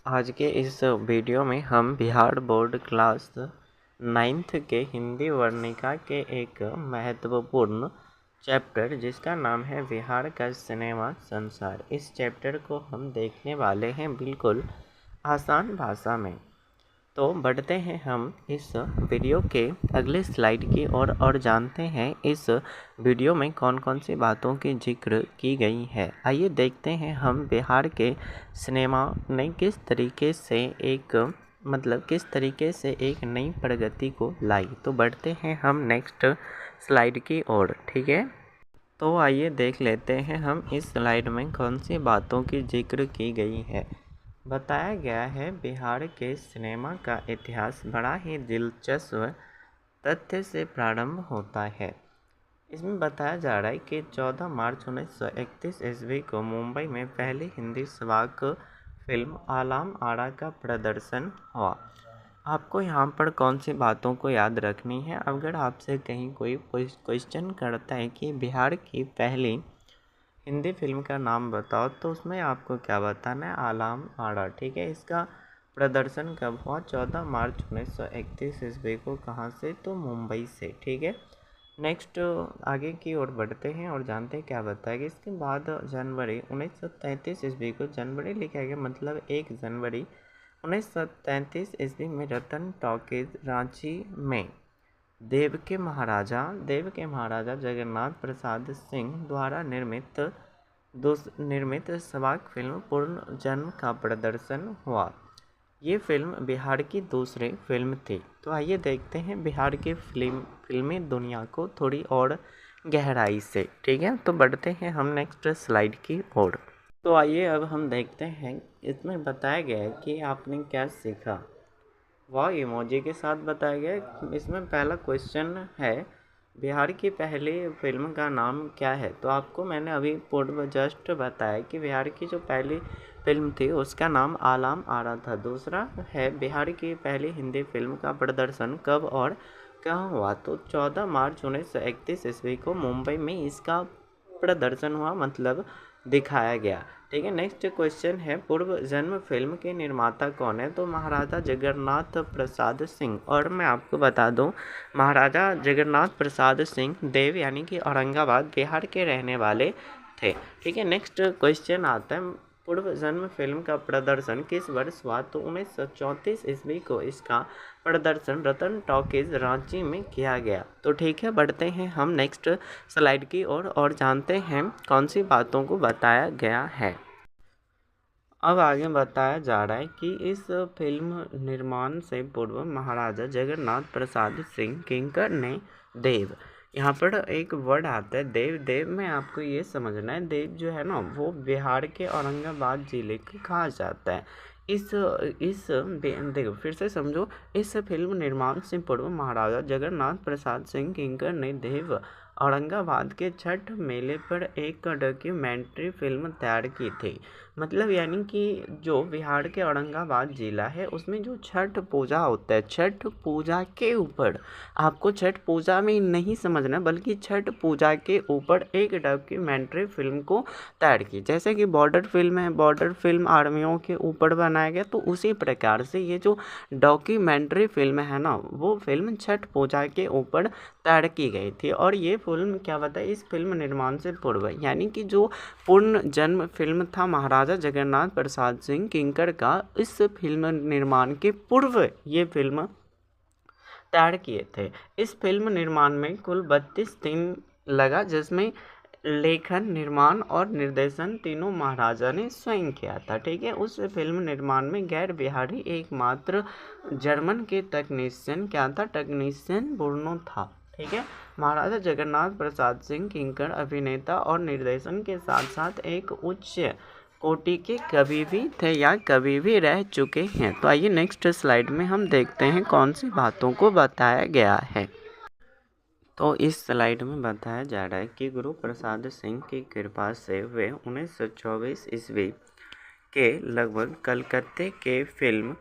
आज के इस वीडियो में हम बिहार बोर्ड क्लास 9th के हिंदी वर्णिका के एक महत्वपूर्ण चैप्टर जिसका नाम है बिहार का सिनेमा संसार। इस चैप्टर को हम देखने वाले हैं बिल्कुल आसान भाषा में। तो बढ़ते हैं हम इस वीडियो के अगले स्लाइड की ओर और जानते हैं इस वीडियो में कौन कौन सी बातों की जिक्र की गई है। आइए देखते हैं हम बिहार के सिनेमा ने किस तरीके से एक नई प्रगति को लाई। तो बढ़ते हैं हम नेक्स्ट स्लाइड की ओर, ठीक है। तो आइए देख लेते हैं हम इस स्लाइड में कौन सी बातों की जिक्र की गई है। बताया गया है बिहार के सिनेमा का इतिहास बड़ा ही दिलचस्प तथ्य से प्रारंभ होता है। इसमें बताया जा रहा है कि 14 मार्च 1931 ईस्वी को मुंबई में पहली हिंदी सवाक फिल्म आलम आरा का प्रदर्शन हुआ। आपको यहाँ पर कौन सी बातों को याद रखनी है। अगर आपसे कहीं कोई क्वेश्चन करता है कि बिहार की पहली हिंदी फिल्म का नाम बताओ, तो उसमें आपको क्या बताना है, आलम आरा, ठीक है। इसका प्रदर्शन कब हुआ, 14 मार्च 1931 ईस्वी को। कहाँ से, तो मुंबई से, ठीक है। नेक्स्ट आगे की ओर बढ़ते हैं और जानते हैं क्या बताएगा। इसके बाद जनवरी 1933 ईस्वी को, जनवरी लिखा गया मतलब 1 जनवरी 1933 ईस्वी में रतन टॉकीज रांची में देव के महाराजा जगन्नाथ प्रसाद सिंह द्वारा निर्मित सवाक फिल्म पूर्ण जन्म का प्रदर्शन हुआ। ये फिल्म बिहार की दूसरी फिल्म थी। तो आइए देखते हैं बिहार की फिल्मी दुनिया को थोड़ी और गहराई से, ठीक है। तो बढ़ते हैं हम नेक्स्ट स्लाइड की ओर। तो आइए अब हम देखते हैं इसमें बताया गया है कि आपने क्या सीखा। वह इमोजी के साथ बताया गया। इसमें पहला क्वेश्चन है, बिहार की पहली फिल्म का नाम क्या है। तो आपको मैंने अभी पूर्व जस्ट बताया कि बिहार की जो पहली फिल्म थी उसका नाम आलम आरा था। दूसरा है, बिहार की पहली हिंदी फिल्म का प्रदर्शन कब और कहाँ हुआ। तो 14 मार्च 1931 ईस्वी को मुंबई में इसका प्रदर्शन हुआ, मतलब दिखाया गया, ठीक है। नेक्स्ट क्वेश्चन है, पूर्व जन्म फिल्म के निर्माता कौन है। तो महाराजा जगन्नाथ प्रसाद सिंह। और मैं आपको बता दूं, महाराजा जगन्नाथ प्रसाद सिंह देव यानी कि औरंगाबाद बिहार के रहने वाले थे, ठीक है। नेक्स्ट क्वेश्चन आता है, पूर्व जन्म फिल्म का प्रदर्शन किस वर्ष हुआ। तो 1934 ईस्वी को इसका प्रदर्शन रतन टॉकीज रांची में किया गया। तो ठीक है, बढ़ते हैं हम नेक्स्ट स्लाइड की ओर और जानते हैं कौन सी बातों को बताया गया है। अब आगे बताया जा रहा है कि इस फिल्म निर्माण से पूर्व महाराजा जगन्नाथ प्रसाद सिंह किंकर ने देव, यहाँ पर एक वर्ड आता है देव में आपको ये समझना है, देव जो है ना वो बिहार के औरंगाबाद जिले को कहा जाता है। देखो फिर से समझो, इस फिल्म निर्माण से पूर्व महाराजा जगन्नाथ प्रसाद सिंह किंकर ने देव औरंगाबाद के छठ मेले पर एक डॉक्यूमेंट्री फिल्म तैयार की थी। मतलब यानी कि जो बिहार के औरंगाबाद जिला है उसमें जो छठ पूजा होता है, छठ पूजा के ऊपर, आपको छठ पूजा में नहीं समझना बल्कि छठ पूजा के ऊपर एक डॉक्यूमेंट्री फिल्म को तैयार की। जैसे कि बॉर्डर फिल्म है, बॉर्डर फिल्म आर्मियों के ऊपर बनाया गया, तो उसी प्रकार से ये जो डॉक्यूमेंट्री फिल्म है ना, वो फिल्म छठ पूजा के ऊपर तैयार की गई थी। और ये फिल्म क्या बताए, इस फिल्म निर्माण से पूर्व यानी कि जो पूर्ण जन्म फिल्म था महाराजा जगन्नाथ प्रसाद सिंह किंकर का, इस फिल्म निर्माण के पूर्व ये फिल्म तैयार किए थे। इस फिल्म निर्माण में कुल 32 दिन लगा, जिसमें लेखन, निर्माण और निर्देशन तीनों महाराजा ने स्वयं किया था, ठीक है। उस फिल्म निर्माण में गैर बिहारी एकमात्र जर्मन के टेक्नीशियन क्या था, टेक्नीशियन ब्रूनो था, ठीक है। महाराजा जगन्नाथ प्रसाद सिंह किंकर अभिनेता और निर्देशन के साथ साथ एक उच्च कोटि के कवि भी थे या कवि भी रह चुके हैं। तो आइए नेक्स्ट स्लाइड में हम देखते हैं कौन सी बातों को बताया गया है। तो इस स्लाइड में बताया जा रहा है कि गुरु प्रसाद सिंह की कृपा से वे 1924 ईस्वी के लगभग कलकत्ते के फिल्म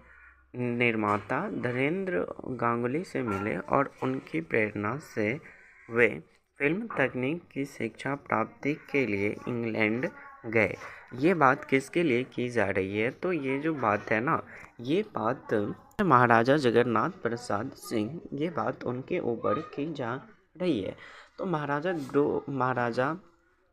निर्माता धीरेन्द्र गांगुली से मिले और उनकी प्रेरणा से वे फिल्म तकनीक की शिक्षा प्राप्ति के लिए इंग्लैंड गए। ये बात किसके लिए की जा रही है? तो ये जो बात है ना, ये बात महाराजा जगन्नाथ प्रसाद सिंह, ये बात उनके ऊपर की जा रही है। तो महाराजा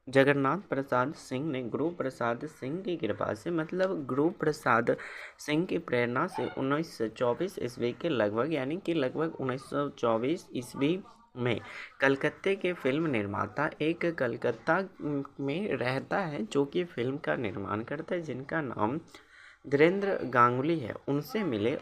जगन्नाथ प्रसाद सिंह ने गुरु प्रसाद सिंह की कृपा से, मतलब गुरु प्रसाद सिंह की प्रेरणा से 1924 ईस्वी के लगभग, यानी कि लगभग 1924 ईस्वी में कलकत्ते के फिल्म निर्माता, एक कलकत्ता में रहता है जो कि फिल्म का निर्माण करता है, जिनका नाम धीरेन्द्र गांगुली है, उनसे मिले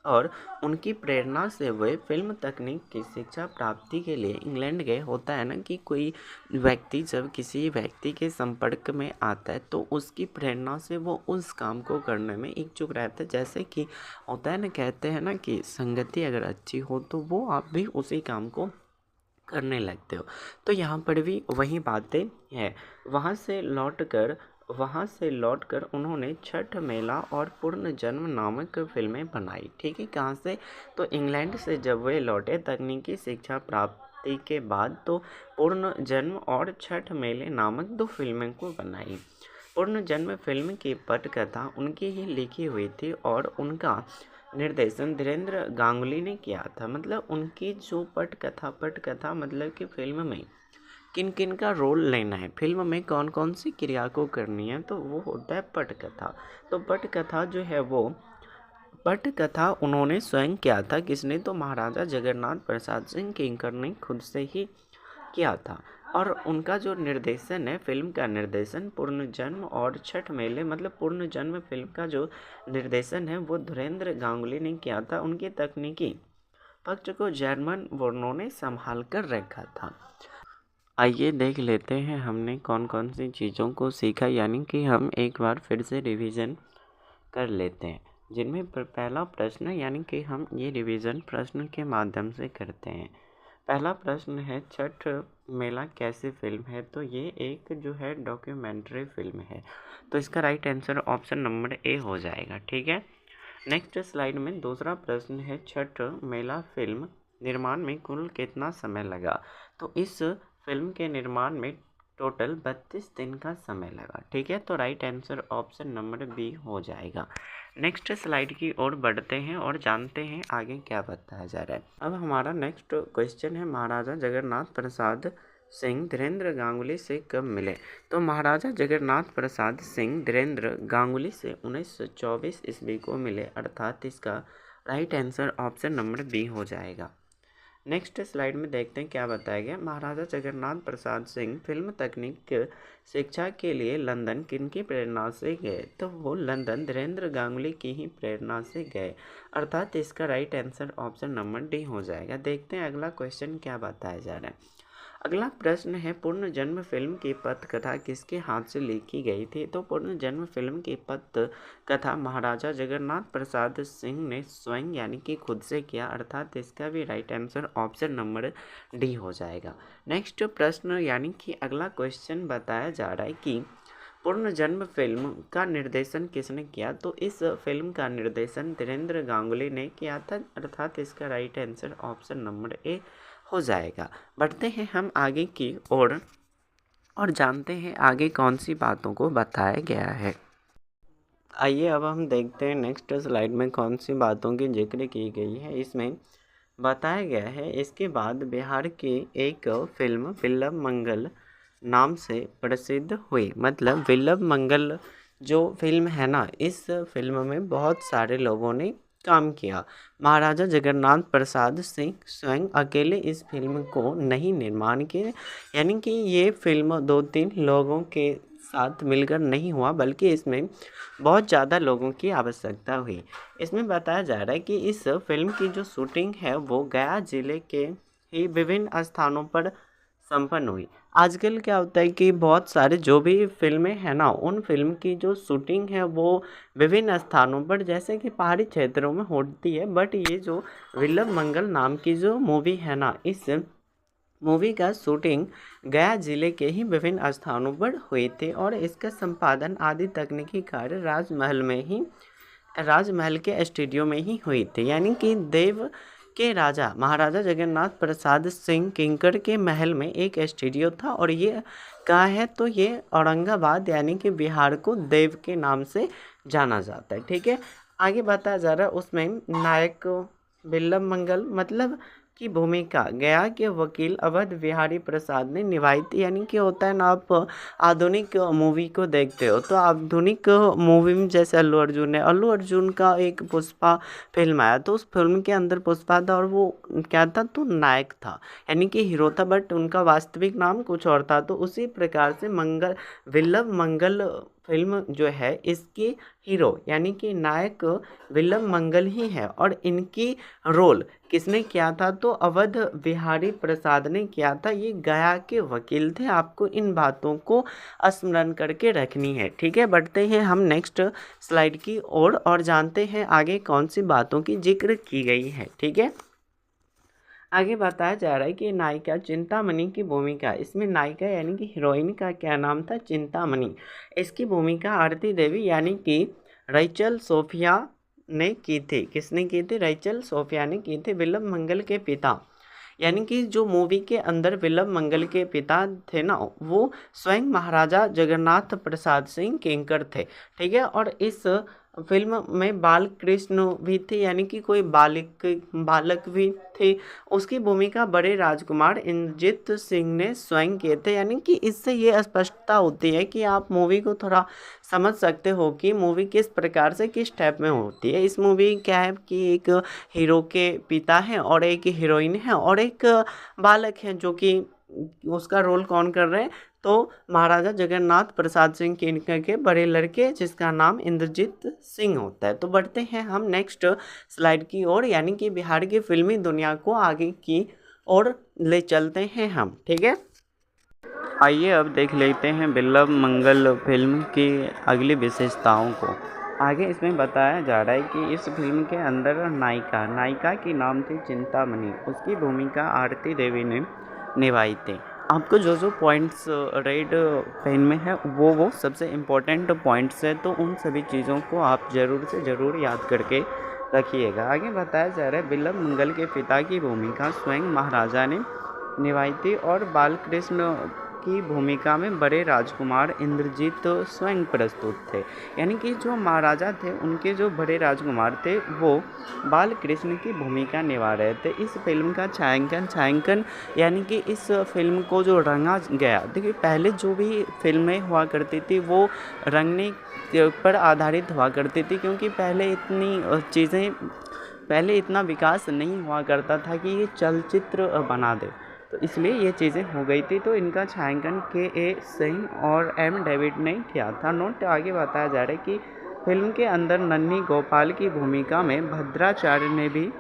और उनकी प्रेरणा से वे फिल्म तकनीक की शिक्षा प्राप्ति के लिए इंग्लैंड गए। होता है ना कि कोई व्यक्ति जब किसी व्यक्ति के संपर्क में आता है तो उसकी प्रेरणा से वो उस काम को करने में इच्छुक रहता है। जैसे कि होता है ना, कहते हैं ना कि संगति अगर अच्छी हो तो वो आप भी उसी काम को करने लगते हो। तो यहाँ पर भी वही बातें हैं। वहाँ से लौटकर उन्होंने छठ मेला और पूर्ण जन्म नामक फिल्में बनाई। ठीक है, कहाँ से? तो इंग्लैंड से जब वे लौटे तकनीकी शिक्षा प्राप्ति के बाद, तो पूर्ण जन्म और छठ मेले नामक 2 फिल्में को बनाई। पूर्ण जन्म फिल्म की पटकथा उनकी ही लिखी हुई थी और उनका निर्देशन धीरेन्द्र गांगुली ने किया था। मतलब उनकी जो पटकथा मतलब कि फिल्म में किन किन का रोल लेना है, फिल्म में कौन कौन सी क्रिया को करनी है, तो वो होता है पटकथा। तो पटकथा जो है वो पटकथा उन्होंने स्वयं किया था। किसने? तो महाराजा जगन्नाथ प्रसाद सिंह किंकर ने खुद से ही किया था। और उनका जो निर्देशन है, फिल्म का निर्देशन पूर्ण जन्म और छठ मेले, मतलब पूर्ण जन्म फिल्म का जो निर्देशन है वो धीरेन्द्र गांगुली ने किया था। उनके तकनीकी पक्ष को जर्मन वर्नों ने संभाल कर रखा था। आइए देख लेते हैं हमने कौन कौन सी चीज़ों को सीखा, यानी कि हम एक बार फिर से रिवीजन कर लेते हैं, जिनमें पहला प्रश्न, यानी कि हम ये रिवीजन प्रश्न के माध्यम से करते हैं। पहला प्रश्न है, छठ मेला कैसी फिल्म है? तो ये एक जो है डॉक्यूमेंट्री फिल्म है। तो इसका right answer option number A हो जाएगा। ठीक है, नेक्स्ट स्लाइड में दूसरा प्रश्न है, छठ मेला फिल्म निर्माण में कुल कितना समय लगा? तो इस फिल्म के निर्माण में टोटल 32 दिन का समय लगा। ठीक है, तो right answer option number B हो जाएगा। नेक्स्ट स्लाइड की ओर बढ़ते हैं और जानते हैं आगे क्या बताया जा रहा है। अब हमारा नेक्स्ट क्वेश्चन है, महाराजा जगन्नाथ प्रसाद सिंह धीरेन्द्र गांगुली से कब मिले? तो महाराजा जगन्नाथ प्रसाद सिंह धीरेन्द्र गांगुली से 1924 ईस्वी को मिले, अर्थात इसका right answer option number B हो जाएगा। नेक्स्ट स्लाइड में देखते हैं क्या बताया गया। महाराजा जगन्नाथ प्रसाद सिंह फिल्म तकनीक शिक्षा के लिए लंदन किनकी प्रेरणा से गए? तो वो लंदन धीरेन्द्र गांगुली की ही प्रेरणा से गए, अर्थात इसका right answer option number D हो जाएगा। देखते हैं अगला क्वेश्चन क्या बताया जा रहा है। अगला प्रश्न है, पूर्ण जन्म फिल्म की पटकथा किसके हाथ से लिखी गई थी? तो पूर्ण जन्म फिल्म की पटकथा महाराजा जगन्नाथ प्रसाद सिंह ने स्वयं, यानी कि खुद से किया, अर्थात इसका भी right answer option number D हो जाएगा। नेक्स्ट प्रश्न, यानी कि अगला क्वेश्चन बताया जा रहा है कि पूर्ण जन्म फिल्म का निर्देशन किसने किया? तो इस फिल्म का निर्देशन धीरेन्द्र गांगुली ने किया था, अर्थात इसका right answer option number A हो जाएगा। बढ़ते हैं हम आगे की ओर और जानते हैं आगे कौन सी बातों को बताया गया है। आइए अब हम देखते हैं नेक्स्ट स्लाइड में कौन सी बातों की जिक्र की गई है। इसमें बताया गया है, इसके बाद बिहार की एक फिल्म विल्लभ मंगल नाम से प्रसिद्ध हुई। मतलब विल्लभ मंगल जो फिल्म है ना, इस फिल्म में बहुत सारे लोगों ने काम किया। महाराजा जगन्नाथ प्रसाद सिंह स्वयं अकेले इस फिल्म को नहीं निर्माण किए, यानी कि ये फिल्म 2-3 लोगों के साथ मिलकर नहीं हुआ, बल्कि इसमें बहुत ज़्यादा लोगों की आवश्यकता हुई। इसमें बताया जा रहा है कि इस फिल्म की जो शूटिंग है वो गया जिले के ही विभिन्न स्थानों पर संपन्न हुई। आजकल क्या होता है कि बहुत सारे जो भी फिल्में हैं ना, उन फिल्म की जो शूटिंग है वो विभिन्न स्थानों पर, जैसे कि पहाड़ी क्षेत्रों में होती है, बट ये जो विल्लभ मंगल नाम की जो मूवी है ना, इस मूवी का शूटिंग गया जिले के ही विभिन्न स्थानों पर हुए थे और इसका संपादन आदि तकनीकी कार्य राजमहल के स्टूडियो में ही हुई थी। यानी कि देव के राजा महाराजा जगन्नाथ प्रसाद सिंह किंकर के महल में एक स्टूडियो था, और ये कहाँ है तो ये औरंगाबाद यानी कि बिहार को देव के नाम से जाना जाता है। ठीक है, आगे बताया जा रहा है उसमें नायक बिल्लभ मंगल मतलब की भूमिका गया के वकील अवध बिहारी प्रसाद ने निभाई थी। यानी कि होता है ना, आप आधुनिक मूवी को देखते हो तो आधुनिक मूवी में जैसे अल्लू अर्जुन का एक पुष्पा फिल्म आया, तो उस फिल्म के अंदर पुष्पा था और वो क्या था तो नायक था, यानी कि हीरो था, बट उनका वास्तविक नाम कुछ और था। तो उसी प्रकार से बिल्लभ मंगल फिल्म जो है इसकी हीरो यानी कि नायक बिल्लभ मंगल ही है, और इनकी रोल किसने किया था तो अवध बिहारी प्रसाद ने किया था। ये गया के वकील थे। आपको इन बातों को स्मरण करके रखनी है। ठीक है, बढ़ते हैं हम नेक्स्ट स्लाइड की ओर और जानते हैं आगे कौन सी बातों की जिक्र की गई है। ठीक है, आगे बताया जा रहा है कि नायिका चिंतामणि की भूमिका, इसमें नायिका यानी कि हीरोइन का क्या नाम था चिंतामणि, इसकी भूमिका आरती देवी यानी कि रैचल सोफिया ने की थी। किसने की थी? रैचल सोफिया ने की थी। बिल्लभ मंगल के पिता यानी कि जो मूवी के अंदर बिल्लभ मंगल के पिता थे ना, वो स्वयं महाराजा जगन्नाथ प्रसाद सिंह किंकर थे। ठीक है, और इस फिल्म में बाल कृष्ण भी थे यानी कि कोई बालक भी थे। उसकी भूमिका बड़े राजकुमार इंद्रजीत सिंह ने स्वयं किए थे। यानी कि इससे ये स्पष्टता होती है कि आप मूवी को थोड़ा समझ सकते हो कि मूवी किस प्रकार से किस टाइप में होती है। इस मूवी क्या है कि एक हीरो के पिता हैं और एक हीरोइन है और एक बालक है, जो कि उसका रोल कौन कर रहे हैं तो महाराजा जगन्नाथ प्रसाद सिंह किंकर के बड़े लड़के जिसका नाम इंद्रजीत सिंह होता है। तो बढ़ते हैं हम नेक्स्ट स्लाइड की ओर, यानी कि बिहार की फिल्मी दुनिया को आगे की ओर ले चलते हैं हम। ठीक है, आइए अब देख लेते हैं बिल्लभ मंगल फिल्म की अगली विशेषताओं को। आगे इसमें बताया जा रहा है कि इस फिल्म के अंदर नायिका की नाम थी चिंतामणि, उसकी भूमिका आरती देवी ने निभाई थी। आपको जो पॉइंट्स रेड पेन में है वो सबसे इम्पोर्टेंट पॉइंट्स है, तो उन सभी चीज़ों को आप ज़रूर से ज़रूर याद करके रखिएगा। आगे बताया जा रहा है बिल्लभ मंगल के पिता की भूमिका स्वयं महाराजा ने निभाई थी और बालकृष्ण की भूमिका में बड़े राजकुमार इंद्रजीत स्वयं प्रस्तुत थे। यानी कि जो महाराजा थे उनके जो बड़े राजकुमार थे वो बाल कृष्ण की भूमिका निभा रहे थे। इस फिल्म का छायांकन यानी कि इस फिल्म को जो रंगा गया, देखिए पहले जो भी फिल्में हुआ करती थी वो रंगने पर आधारित हुआ करती थी, क्योंकि पहले इतना विकास नहीं हुआ करता था कि ये चलचित्र बना दे, तो इसलिए ये चीज़ें हो गई थी। तो इनका छायांकन के सिंह और एम डेविड ने किया था। नोट आगे बताया जा रहा है कि फिल्म के अंदर नन्ही गोपाल की भूमिका में भद्राचार्य ने भी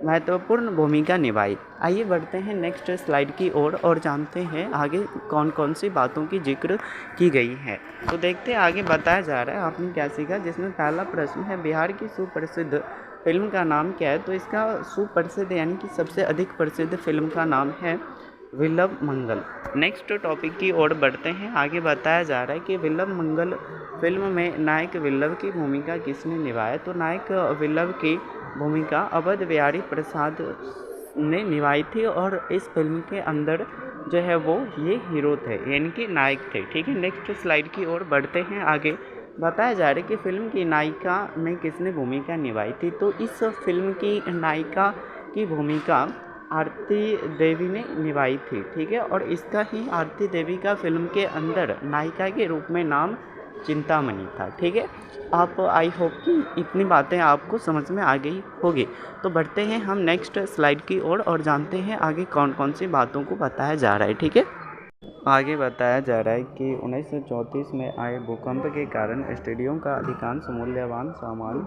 महत्वपूर्ण भूमिका निभाई। आइए बढ़ते हैं नेक्स्ट स्लाइड की ओर और जानते हैं आगे कौन कौन सी बातों की जिक्र की गई है। तो देखते हैं आगे बताया जा रहा है आपने क्या सीखा, जिसमें पहला प्रश्न है बिहार की सुप्रसिद्ध फिल्म का नाम क्या है। तो इसका सुप्रसिद्ध यानी कि सबसे अधिक प्रसिद्ध फिल्म का नाम है बिल्लभ मंगल। नेक्स्ट टॉपिक की ओर बढ़ते हैं। आगे बताया जा रहा है कि बिल्लभ मंगल फिल्म में नायक बिल्लभ की भूमिका किसने निभाया। तो नायक बिल्लभ की भूमिका अवध बिहारी प्रसाद ने निभाई थी और इस फिल्म के अंदर जो है वो ये हीरो थे यानी कि नायक थे। ठीक है, नेक्स्ट स्लाइड की ओर बढ़ते हैं। आगे बताया जा रहा है कि फिल्म की नायिका में किसने भूमिका निभाई थी। तो इस फिल्म की नायिका की भूमिका आरती देवी ने निभाई थी। ठीक है, और इसका ही आरती देवी का फिल्म के अंदर नायिका के रूप में नाम चिंतामणि था। ठीक है, आप आई होप कि इतनी बातें आपको समझ में आ गई होगी। तो बढ़ते हैं हम नेक्स्ट स्लाइड की ओर और जानते हैं आगे कौन कौन सी बातों को बताया जा रहा है। ठीक है, आगे बताया जा रहा है कि 1934 में आए भूकंप के कारण स्टेडियम का अधिकांश मूल्यवान सामान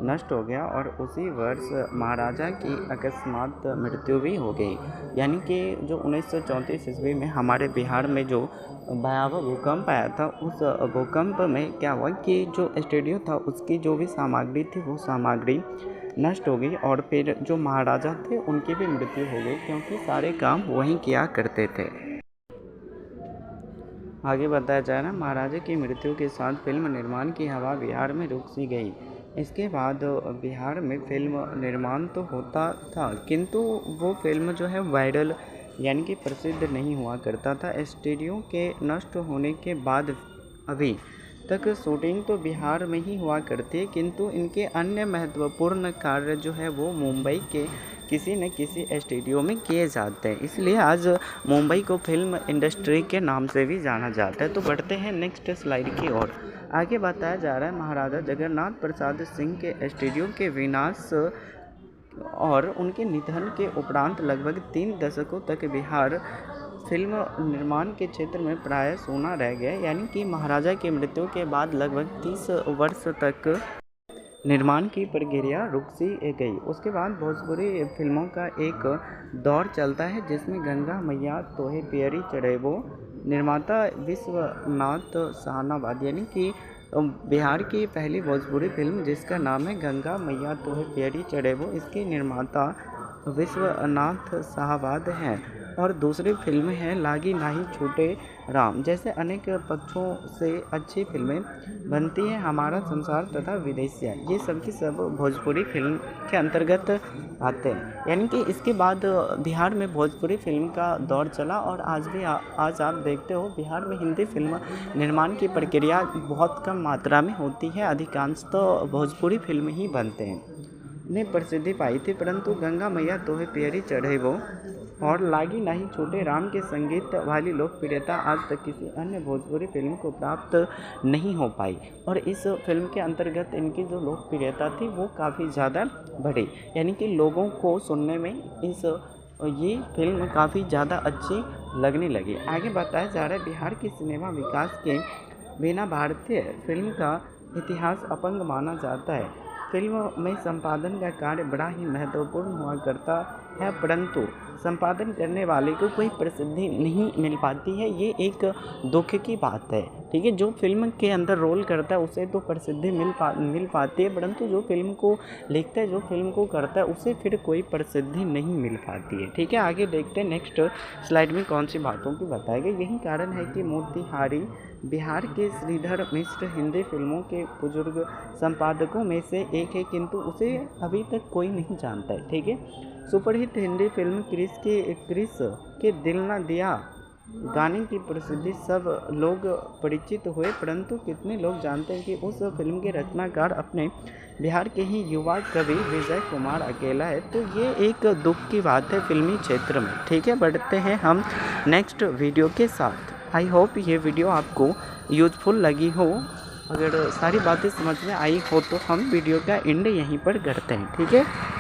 नष्ट हो गया और उसी वर्ष महाराजा की अकस्मात मृत्यु भी हो गई। यानी कि जो 1934 ईस्वी में हमारे बिहार में जो भयावह भूकंप आया था, उस भूकंप में क्या हुआ कि जो स्टेडियम था उसकी जो भी सामग्री थी वो सामग्री नष्ट हो गई और फिर जो महाराजा थे उनकी भी मृत्यु हो गई, क्योंकि सारे काम वहीं किया करते थे। आगे बताया जा रहा है महाराजा की मृत्यु के साथ फिल्म निर्माण की हवा बिहार में रुक सी गई। इसके बाद बिहार में फिल्म निर्माण तो होता था, किंतु वो फिल्म जो है वायरल यानी कि प्रसिद्ध नहीं हुआ करता था। स्टूडियो के नष्ट होने के बाद अभी तक शूटिंग तो बिहार में ही हुआ करती है, किंतु इनके अन्य महत्वपूर्ण कार्य जो है वो मुंबई के किसी न किसी स्टूडियो में किए जाते हैं। इसलिए आज मुंबई को फिल्म इंडस्ट्री के नाम से भी जाना जाता है। तो बढ़ते हैं नेक्स्ट स्लाइड की ओर। आगे बताया जा रहा है महाराजा जगन्नाथ प्रसाद सिंह के स्टूडियो के विनाश और उनके निधन के उपरांत लगभग 3 दशकों तक बिहार फिल्म निर्माण के क्षेत्र में प्राय सूना रह गया। यानी कि महाराजा की मृत्यु के बाद लगभग 30 वर्ष तक निर्माण की प्रक्रिया रुक सी गई। उसके बाद भोजपुरी फिल्मों का एक दौर चलता है जिसमें गंगा मैया तोहे पियरी चढ़ेबो निर्माता विश्वनाथ शाहनाबाद, यानी कि बिहार की पहली भोजपुरी फिल्म जिसका नाम है गंगा मैया तोहे पियरी चढ़ेबो, इसके निर्माता विश्वनाथ शाहनाबाद हैं। और दूसरी फिल्म है लागी नाही छूटे राम। जैसे अनेक पक्षों से अच्छी फिल्में बनती हैं, हमारा संसार तथा विदेशिया, ये सब की सब भोजपुरी फिल्म के अंतर्गत आते हैं। यानी कि इसके बाद बिहार में भोजपुरी फिल्म का दौर चला और आज भी आज आप देखते हो बिहार में हिंदी फिल्म निर्माण की प्रक्रिया बहुत कम मात्रा में होती है, अधिकांश तो भोजपुरी फिल्म ही बनते हैं ने प्रसिद्धि पाई थी। परंतु गंगा मैया तोहे पियरी चढ़ेबो और लागी नाही छूटे राम के संगीत वाली लोकप्रियता आज तक किसी अन्य भोजपुरी फिल्म को प्राप्त नहीं हो पाई। और इस फिल्म के अंतर्गत इनकी जो लोकप्रियता थी वो काफ़ी ज़्यादा बढ़ी, यानी कि लोगों को सुनने में ये फिल्म काफ़ी ज़्यादा अच्छी लगने लगी। आगे बताया जा रहा है बिहार की सिनेमा विकास के बिना भारतीय फिल्म का इतिहास अपंग माना जाता है। फिल्म में संपादन का कार्य बड़ा ही महत्वपूर्ण हुआ करता है, परंतु संपादन करने वाले को कोई प्रसिद्धि नहीं मिल पाती है। ये एक दुख की बात है, ठीक है। जो फिल्म के अंदर रोल करता है उसे तो प्रसिद्धि मिल पाती है, परंतु जो फिल्म को लिखता है, जो फिल्म को करता है, उसे फिर कोई प्रसिद्धि नहीं मिल पाती है, ठीक है। आगे देखते हैं नेक्स्ट स्लाइड में कौन सी बातों की बताया गई। यही कारण है कि मोतिहारी बिहार के श्रीधर मिश्र हिंदी फिल्मों के बुजुर्ग संपादकों में से एक है, किंतु उसे अभी तक कोई नहीं जानता है, ठीक है। सुपरहिट हिंदी फिल्म क्रिस के दिल न दिया गाने की प्रसिद्धि सब लोग परिचित हुए, परंतु कितने लोग जानते हैं कि उस फिल्म के रचनाकार अपने बिहार के ही युवा कवि विजय कुमार अकेला है। तो ये एक दुख की बात है फिल्मी क्षेत्र में, ठीक है। बढ़ते हैं हम नेक्स्ट वीडियो के साथ। आई होप ये वीडियो आपको यूजफुल लगी हो। अगर सारी बातें समझ में आई हो तो हम वीडियो का एंड यहीं पर करते हैं, ठीक है।